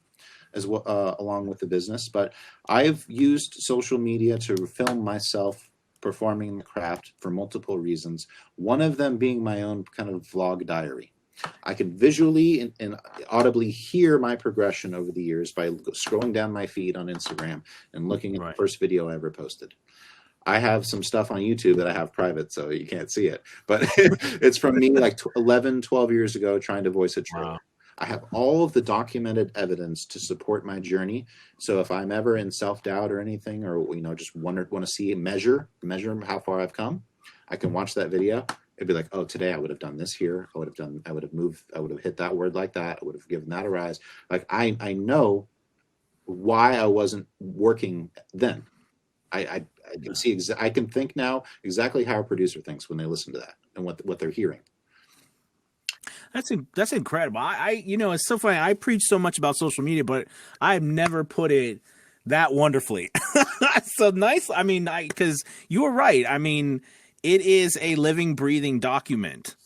as well, along with the business. But I've used social media to film myself performing the craft for multiple reasons. One of them being my own kind of vlog diary. I can visually and audibly hear my progression over the years by scrolling down my feed on Instagram and looking at the first video I ever posted. I have some stuff on YouTube that I have private, so you can't see it. But it's from me like 11, 12 years ago trying to voice a trailer. Wow. I have all of the documented evidence to support my journey. So if I'm ever in self-doubt or anything, or just want to see measure how far I've come, I can watch that video. It'd be like, oh, today I would have done this here. I would have moved. I would have hit that word like that. I would have given that a rise. Like I know why I wasn't working then. I can see. I can think now exactly how a producer thinks when they listen to that and what they're hearing. That's incredible. It's so funny. I preach so much about social media, but I've never put it that wonderfully. So nice. I mean, because you were right. I mean, it is a living, breathing document,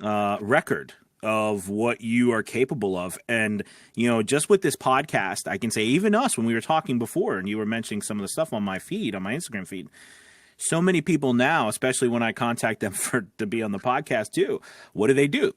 record of what you are capable of. And, just with this podcast, I can say even us, when we were talking before and you were mentioning some of the stuff on my feed, on my Instagram feed, so many people now, especially when I contact them to be on the podcast too, what do?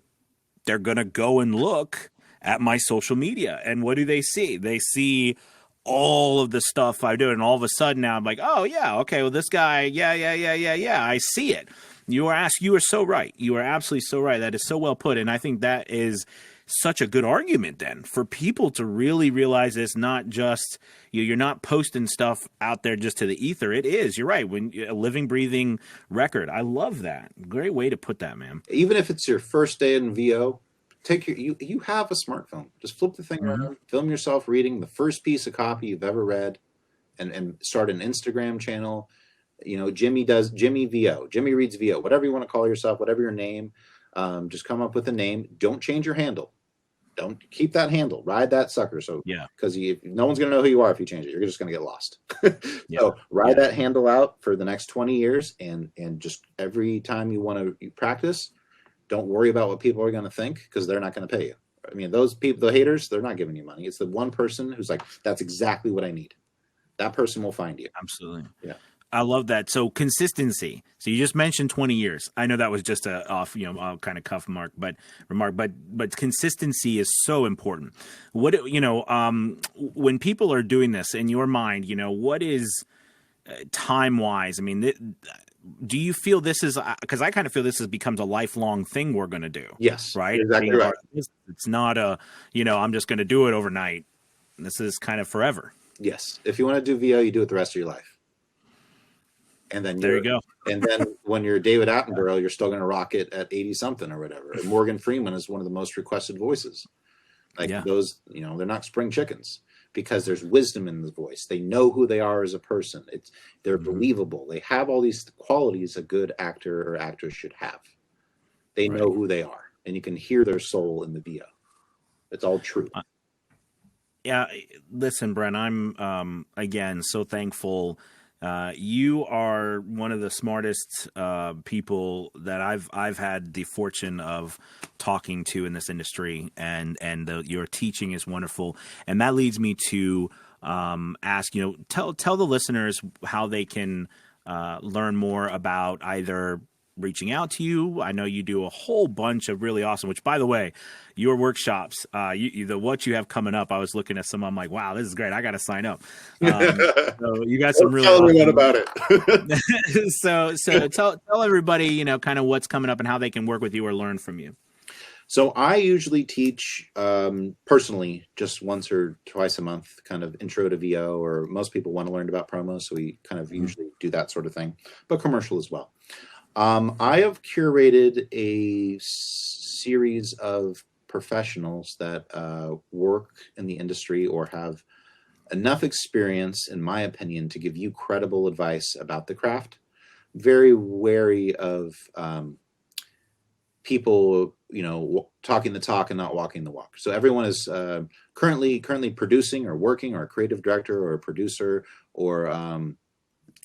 They're going to go and look at my social media. And what do they see? They see all of the stuff I do. And all of a sudden now I'm like, oh, yeah, okay, well, this guy, yeah, I see it. You are so right. You are absolutely so right. That is so well put. And I think that is such a good argument then for people to really realize it's not just, you're not posting stuff out there just to the ether. It is, you're right, when a living, breathing record. I love that. Great way to put that, man. Even if it's your first day in VO, you have a smartphone. Just flip the thing around, film yourself reading the first piece of copy you've ever read, and start an Instagram channel. Jimmy VO, Jimmy reads VO, whatever you want to call yourself, whatever your name. Just come up with a name. Don't change your handle. Don't keep that handle. Ride that sucker. So because no one's gonna know who you are if you change it. You're just gonna get lost. So ride that handle out for the next 20 years, and just every time you want to practice, don't worry about what people are gonna think, because they're not gonna pay you. I mean, those people, the haters, they're not giving you money. It's the one person who's like, that's exactly what I need. That person will find you. Absolutely. Yeah. I love that. So consistency. So you just mentioned 20 years. I know that was just a kind of cuff remark, but consistency is so important. What, when people are doing this in your mind, what is time wise? I mean, do you feel this is, because I kind of feel this becomes a lifelong thing we're going to do. Yes. Right. Exactly right. It's not I'm just going to do it overnight. This is kind of forever. Yes. If you want to do VO, you do it the rest of your life. And then there you go. And then when you're David Attenborough, you're still going to rock it at 80 something or whatever. And Morgan Freeman is one of the most requested voices. Those, they're not spring chickens, because there's wisdom in the voice. They know who they are as a person. They're believable. They have all these qualities a good actor or actress should have. They know who they are, and you can hear their soul in the VO. It's all true. Yeah. Listen, Brent, I'm, again, so thankful. You are one of the smartest people that I've had the fortune of talking to in this industry, and your teaching is wonderful. And that leads me to ask, tell the listeners how they can learn more about either reaching out to you. I know you do a whole bunch of really awesome, which, by the way, your workshops, what you have coming up, I was looking at some, I'm like, wow, this is great. I got to sign up. So you got some really awesome. Tell about it. so tell everybody, kind of what's coming up and how they can work with you or learn from you. So I usually teach personally just once or twice a month, kind of intro to VO, or most people want to learn about promos. So we kind of usually do that sort of thing, but commercial as well. I have curated a series of professionals that work in the industry or have enough experience, in my opinion, to give you credible advice about the craft. Very wary of people, talking the talk and not walking the walk. So everyone is currently producing or working, or a creative director or a producer, or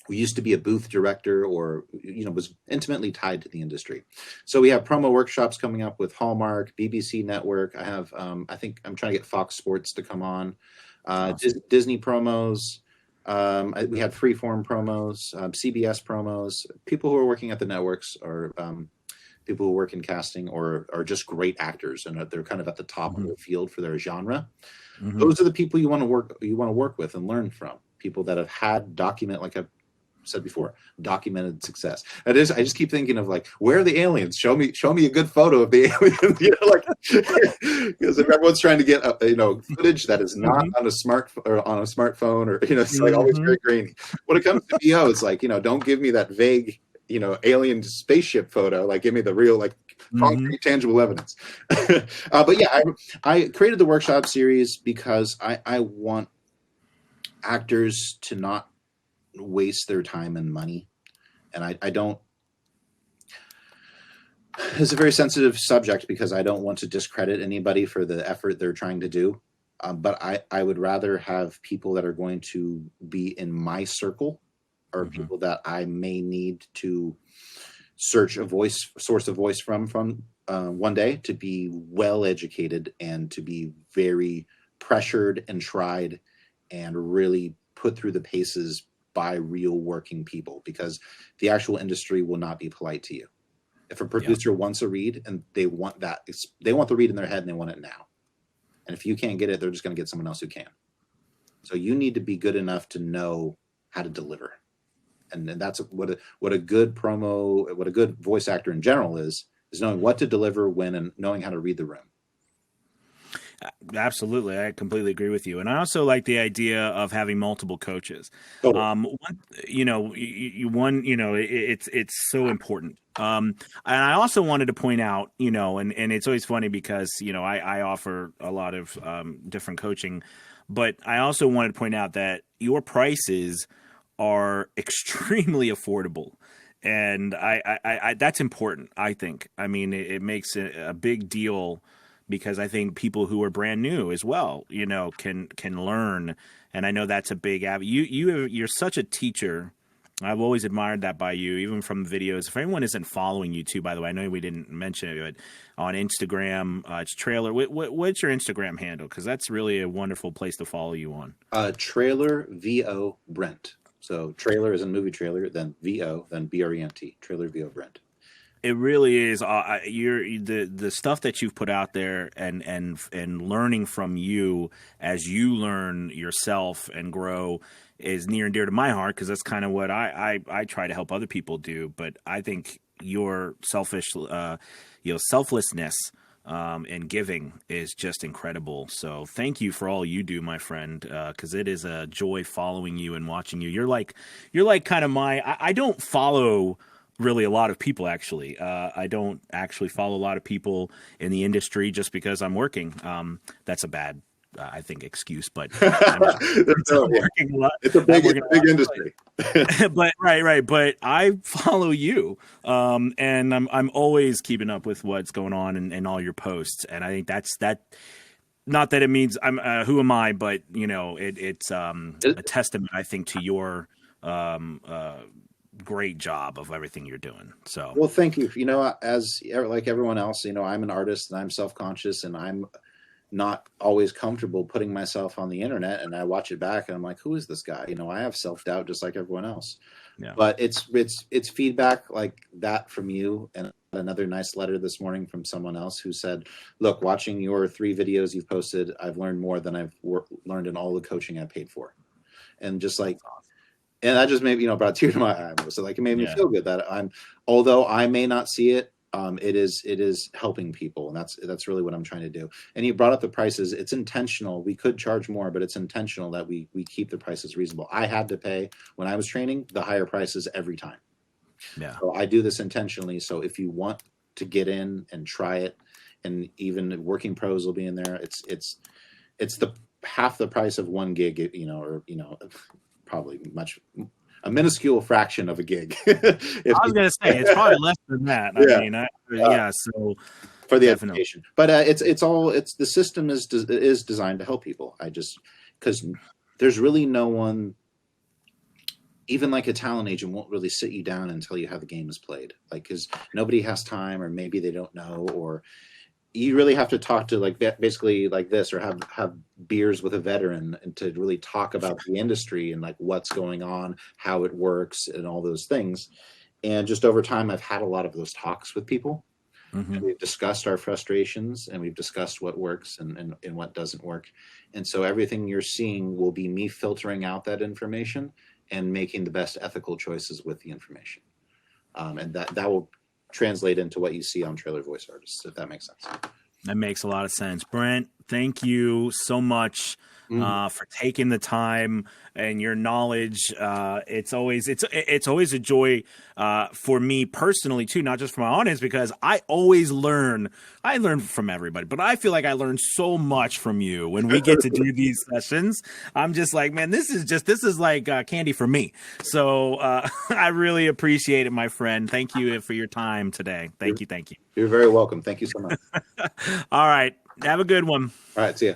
who used to be a booth director or was intimately tied to the industry. So we have promo workshops coming up with Hallmark, BBC Network. I have I think I'm trying to get Fox Sports to come on, Awesome. Disney promos. We had Freeform promos, CBS promos. People who are working at the networks are people who work in casting or are just great actors, and they're kind of at the top of Hmm. their field for their genre. Hmm. Those are the people you want to work with and learn from. People that have had like I've said before, documented success. That is, I just keep thinking of like, where are the aliens? Show me a good photo of the aliens. Because if everyone's trying to get footage that is not Hmm. on a smartphone, or it's like always Hmm. very grainy. When it comes to VO, it's like don't give me that vague alien spaceship photo. Like, give me the real, like, Hmm. concrete tangible evidence. But yeah, I created the workshop series because I want actors to not waste their time and money. And I don't, it's a very sensitive subject because I don't want to discredit anybody for the effort they're trying to do. But I would rather have people that are going to be in my circle, or Hmm. people that I may need to source of voice from one day, to be well educated and to be very pressured and tried and really put through the paces by real working people, because the actual industry will not be polite to you. If a Yeah. producer wants a read and they want the read in their head and they want it now, and if you can't get it, they're just going to get someone else who can. So you need to be good enough to know how to deliver. And that's what a good voice actor in general is knowing what to deliver when, and knowing how to read the room. Absolutely, I completely agree with you, and I also like the idea of having multiple coaches. Totally. It's so important. And I also wanted to point out, and it's always funny because I offer a lot of different coaching, but I also wanted to point out that your prices are extremely affordable. And I that's important, I think. I mean, it makes a big deal because I think people who are brand new as well, can learn. And I know that's a big you're such a teacher. I've always admired that by you, even from videos. If anyone isn't following you too, by the way, I know we didn't mention it, but on Instagram, it's Trailer. What's your Instagram handle? Because that's really a wonderful place to follow you on. Trailer VO Brent. So trailer is in movie trailer, then VO, then Brent. Trailer VO Brent. It really is. You're the stuff that you've put out there, and learning from you as you learn yourself and grow is near and dear to my heart, because that's kind of what I try to help other people do. But I think your selflessness and giving is just incredible. So thank you for all you do, my friend, because it is a joy following you and watching you. You're like kind of I don't follow really a lot of people, actually. I don't actually follow a lot of people in the industry just because I'm working. That's a bad, I think, excuse, but I'm working a lot. It's a I'm big, working a big lot. industry. But right. But I follow you, and I'm always keeping up with what's going on and all your posts. And I think that's that. Not that it means I'm who am I, but it's a testament, I think, to your um, uh, great job of everything you're doing. So Well, thank you. As like everyone else, I'm an artist and I'm self-conscious, and I'm not always comfortable putting myself on the internet, and I watch it back and I'm like, who is this guy? I have self-doubt just like everyone else. yeah. But it's feedback like that from you, and another nice letter this morning from someone else who said, look, watching your 3 videos you've posted, I've learned more than I've learned in all the coaching I paid for. And just like, and that just made brought a tear to my eye. So like, it made me Yeah. feel good that although I may not see it, it is helping people, and that's really what I'm trying to do. And you brought up the prices. It's intentional. We could charge more, but it's intentional that we keep the prices reasonable. I had to pay, when I was training, the higher prices every time. Yeah. So I do this intentionally. So if you want to get in and try it, and even working pros will be in there, it's the half the price of one gig, or probably a minuscule fraction of a gig. I was gonna say it's probably less than that. I Yeah, mean, uh, yeah. So for the definitely. education. But it's the system is designed to help people. Because there's really no one even like a talent agent won't really sit you down until you have the game is played, like because nobody has time, or maybe they don't know, or you really have to talk to like basically like this, or have beers with a veteran and to really talk about the industry and like what's going on, how it works, and all those things. And just over time, I've had a lot of those talks with people. Hmm. We've discussed our frustrations, and we've discussed what works and what doesn't work. And so everything you're seeing will be me filtering out that information and making the best ethical choices with the information. And that will translate into what you see on Trailer Voice Artists, if that makes sense. That makes a lot of sense. Brent, thank you so much for taking the time and your knowledge. It's always a joy for me personally too, not just for my audience, because I always learn. I learn from everybody, but I feel like I learn so much from you when we get to do these sessions. I'm just like, man, this is like candy for me. So I really appreciate it, my friend. Thank you for your time today. Thank you. You're very welcome. Thank you so much. All right, have a good one. All right, see ya.